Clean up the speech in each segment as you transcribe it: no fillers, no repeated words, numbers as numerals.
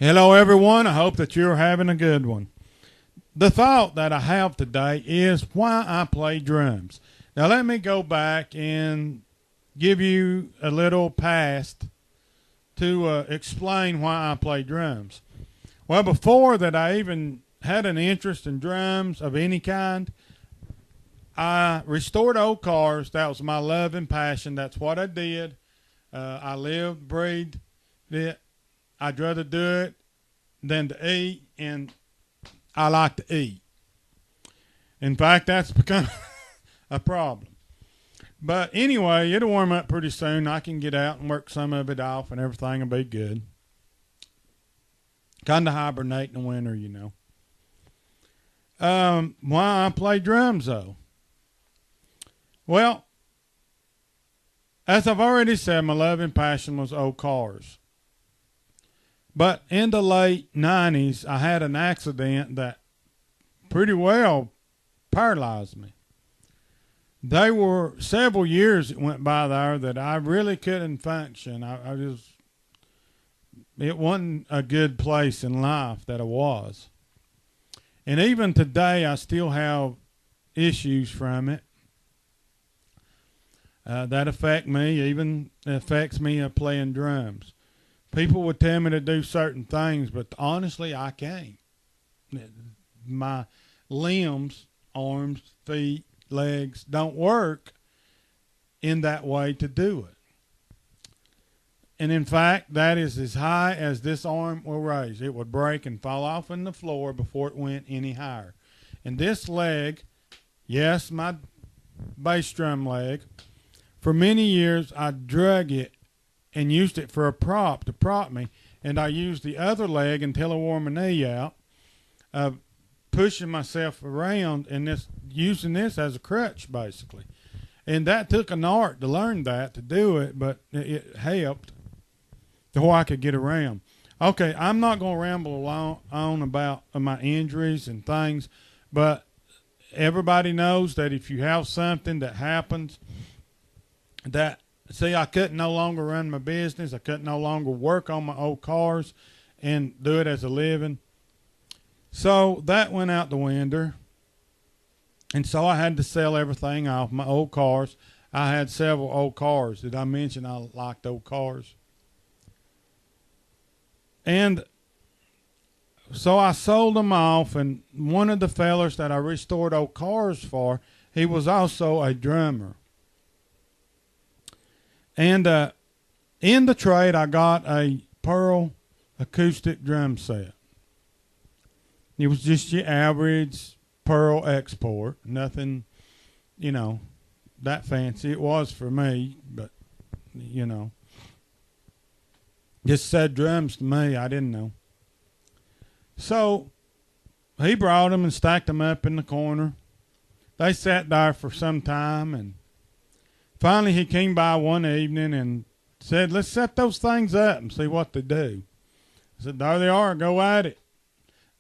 Hello, everyone. I hope that you're having a good one. The thought that I have today is why I play drums. Now, let me go back and give you a little past to explain why I play drums. Well, before that, I even had an interest in drums of any kind. I restored old cars. That was my love and passion. That's what I did. I lived, breathed it. I'd rather do it than to eat, and I like to eat. In fact, that's become a problem. But anyway, it'll warm up pretty soon. I can get out and work some of it off, and everything will be good. Kind of hibernate in the winter, you know. Why I play drums, though? Well, as I've already said, my love and passion was old cars. But in the late 90s, I had an accident that pretty well paralyzed me. There were several years that went by there that I really couldn't function. It wasn't a good place in life that I was. And even today, I still have issues from it that affect me, even affects me playing drums. People would tell me to do certain things, but honestly, I can't. My limbs, arms, feet, legs don't work in that way to do it. And in fact, that is as high as this arm will raise. It would break and fall off on the floor before it went any higher. And this leg, yes, my bass drum leg, for many years I drug it and used it for a prop to prop me, and I used the other leg until I wore my knee out, pushing myself around and using this as a crutch basically. And that took an art to learn that, to do it, but it helped to where I could get around. Okay, I'm not going to ramble on about my injuries and things, but everybody knows that if you have something that happens that, see, I couldn't no longer run my business. I couldn't no longer work on my old cars and do it as a living. So that went out the window. And so I had to sell everything off, my old cars. I had several old cars. Did I mention I liked old cars? And so I sold them off, and one of the fellers that I restored old cars for, he was also a drummer. And in the trade, I got a Pearl acoustic drum set. It was just your average Pearl export. Nothing, that fancy. It was for me, but, just said drums to me. I didn't know. So he brought them and stacked them up in the corner. They sat there for some time, and finally, he came by one evening and said, let's set those things up and see what they do. I said, there they are. Go at it.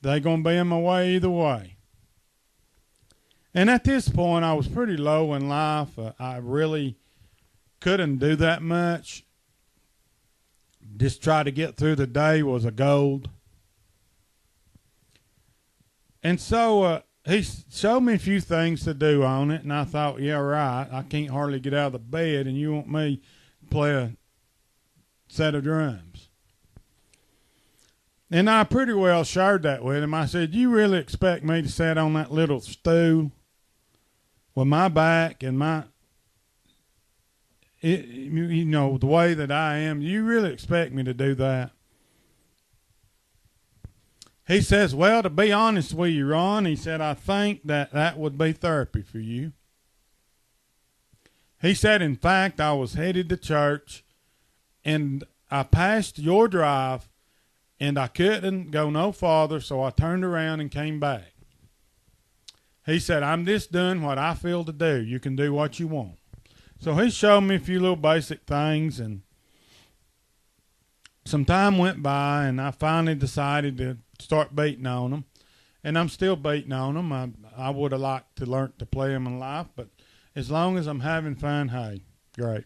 They're going to be in my way either way. And at this point, I was pretty low in life. I really couldn't do that much. Just try to get through the day was a goal. And so he showed me a few things to do on it, and I thought, yeah, right, I can't hardly get out of the bed, and you want me to play a set of drums. And I pretty well shared that with him. I said, you really expect me to sit on that little stool with my back and the way that I am, you really expect me to do that? He says, well, to be honest with you, Ron, he said, I think that would be therapy for you. He said, in fact, I was headed to church, and I passed your drive, and I couldn't go no farther, so I turned around and came back. He said, I'm just doing what I feel to do. You can do what you want. So he showed me a few little basic things, and some time went by, and I finally decided to start beating on them. And I'm still beating on them. I would have liked to learn to play them in life, but as long as I'm having fun, hey, great.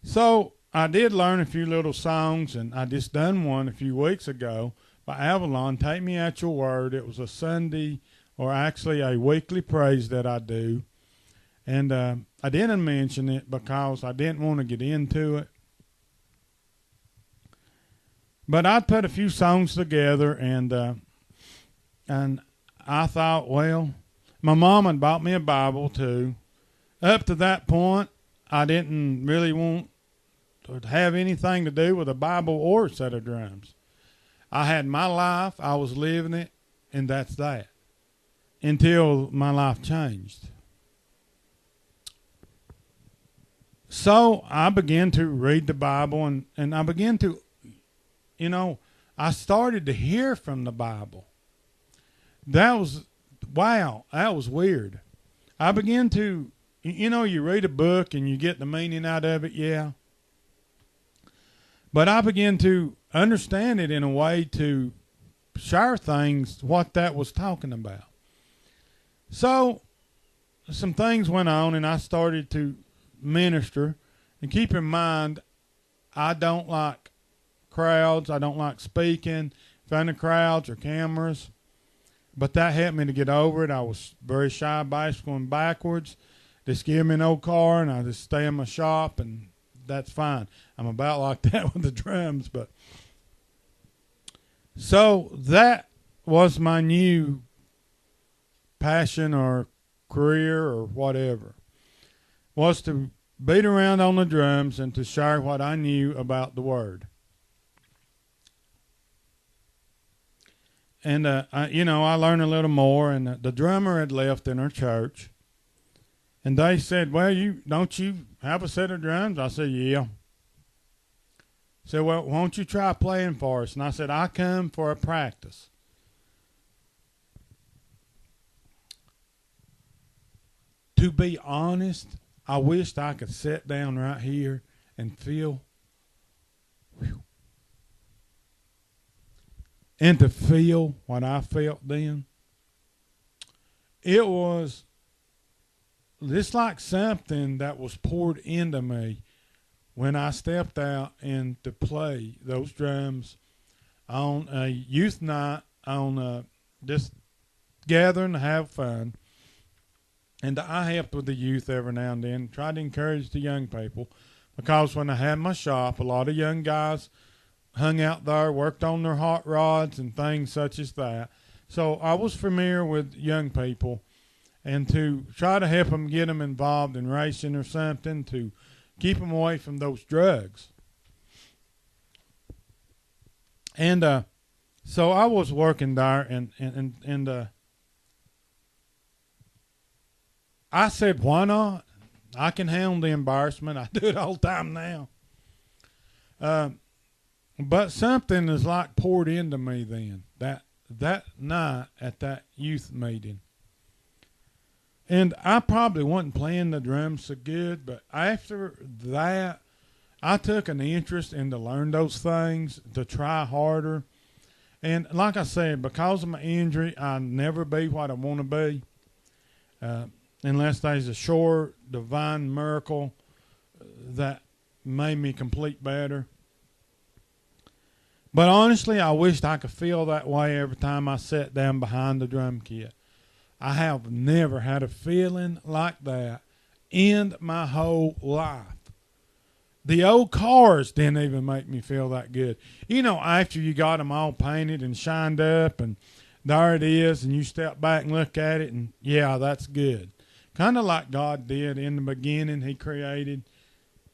So I did learn a few little songs, and I just done one a few weeks ago by Avalon. Take Me at Your Word. It was a Sunday, or actually a weekly praise that I do. And I didn't mention it because I didn't want to get into it. But I'd put a few songs together, and I thought, well, my mom had bought me a Bible too. Up to that point, I didn't really want to have anything to do with a Bible or a set of drums. I had my life, I was living it, and that's that. Until my life changed. So I began to read the Bible, and I began to, I started to hear from the Bible. That was weird. I began to, you read a book and you get the meaning out of it, yeah. But I began to understand it in a way to share things, what that was talking about. So some things went on, and I started to minister. And keep in mind, I don't like crowds. I don't like speaking in front of crowds or cameras. But that helped me to get over it. I was very shy, bicycling backwards. Just give me an old car, and I just stay in my shop, and that's fine. I'm about like that with the drums. But so that was my new passion or career or whatever, was to beat around on the drums and to share what I knew about the Word. And, I learned a little more, and the drummer had left in our church. And they said, well, don't you have a set of drums? I said, yeah. Said, well, won't you try playing for us? And I said, I come for a practice. To be honest, I wished I could sit down right here and feel, and to feel what I felt then. It was just like something that was poured into me when I stepped out and to play those drums on a youth night, on just gathering to have fun. And I helped with the youth every now and then, tried to encourage the young people, because when I had my shop, a lot of young guys hung out there, worked on their hot rods and things such as that. So I was familiar with young people, and to try to help them, get them involved in racing or something, to keep them away from those drugs. And so I was working there, and I said, why not? I can handle the embarrassment. I do it all the time now. But something is like poured into me then, that night at that youth meeting. And I probably wasn't playing the drums so good, but after that, I took an interest in to learn those things, to try harder. And like I said, because of my injury, I'll never be what I want to be. Unless there's a sure divine miracle that made me complete better. But honestly, I wished I could feel that way every time I sat down behind the drum kit. I have never had a feeling like that in my whole life. The old cars didn't even make me feel that good. After you got them all painted and shined up, and there it is, and you step back and look at it, and yeah, that's good. Kind of like God did in the beginning. He created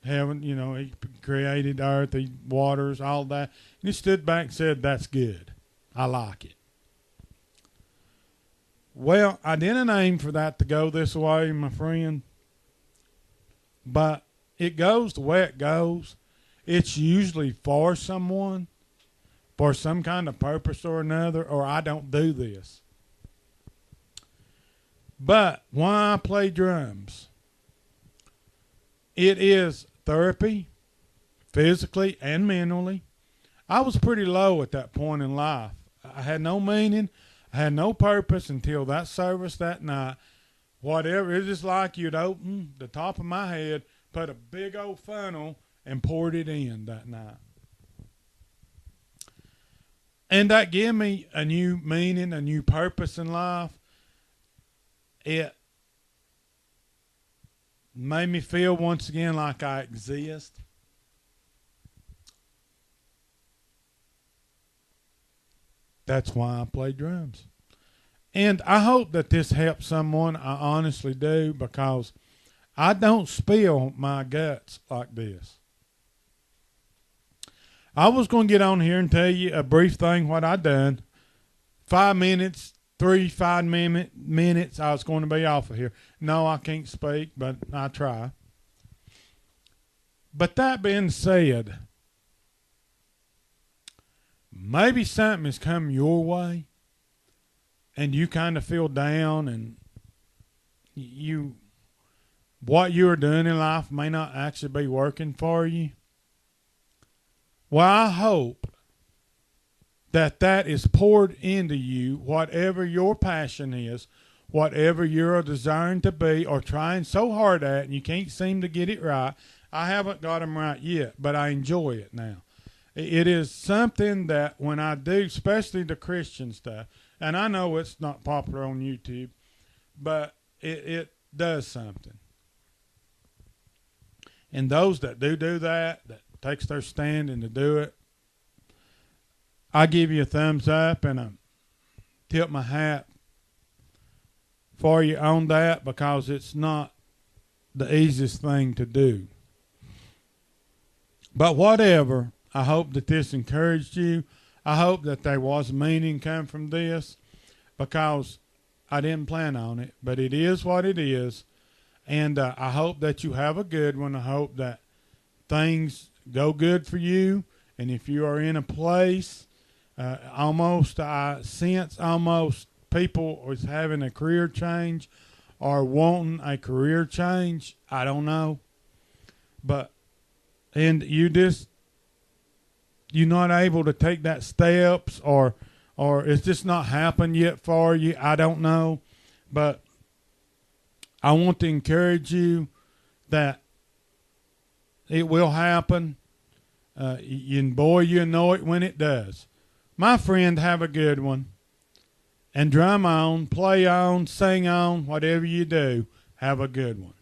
heaven, he created earth, the waters, all that. And he stood back and said, that's good. I like it. Well, I didn't aim for that to go this way, my friend. But it goes the way it goes. It's usually for someone, for some kind of purpose or another, or I don't do this. But why I play drums, it is therapy, physically and mentally. I was pretty low at that point in life. I had no meaning. I had no purpose until that service that night. Whatever, it's just like you'd open the top of my head, put a big old funnel and poured it in that night. And that gave me a new meaning, a new purpose in life. It made me feel once again like I exist. That's why I play drums. And I hope that this helps someone. I honestly do, because I don't spill my guts like this. I was going to get on here and tell you a brief thing what I done. 5 minutes, 5 minutes, I was going to be off of here. No, I can't speak, but I try. But that being said, maybe something has come your way and you kind of feel down, and what you're doing in life may not actually be working for you. Well, I hope that is poured into you, whatever your passion is, whatever you're desiring to be or trying so hard at, and you can't seem to get it right. I haven't got them right yet, but I enjoy it now. It is something that when I do, especially the Christian stuff, and I know it's not popular on YouTube, but it does something. And those that do that takes their stand and to do it, I give you a thumbs up and I tip my hat for you on that, because it's not the easiest thing to do. But whatever, I hope that this encouraged you. I hope that there was meaning come from this, because I didn't plan on it, but it is what it is. And I hope that you have a good one. I hope that things go good for you. And if you are in a place, I sense almost people is having a career change or wanting a career change. I don't know. And you're not able to take that steps, or it's just not happened yet for you. I don't know. But I want to encourage you that it will happen. And boy, you know it when it does. My friend, have a good one. And drum on, play on, sing on, whatever you do, have a good one.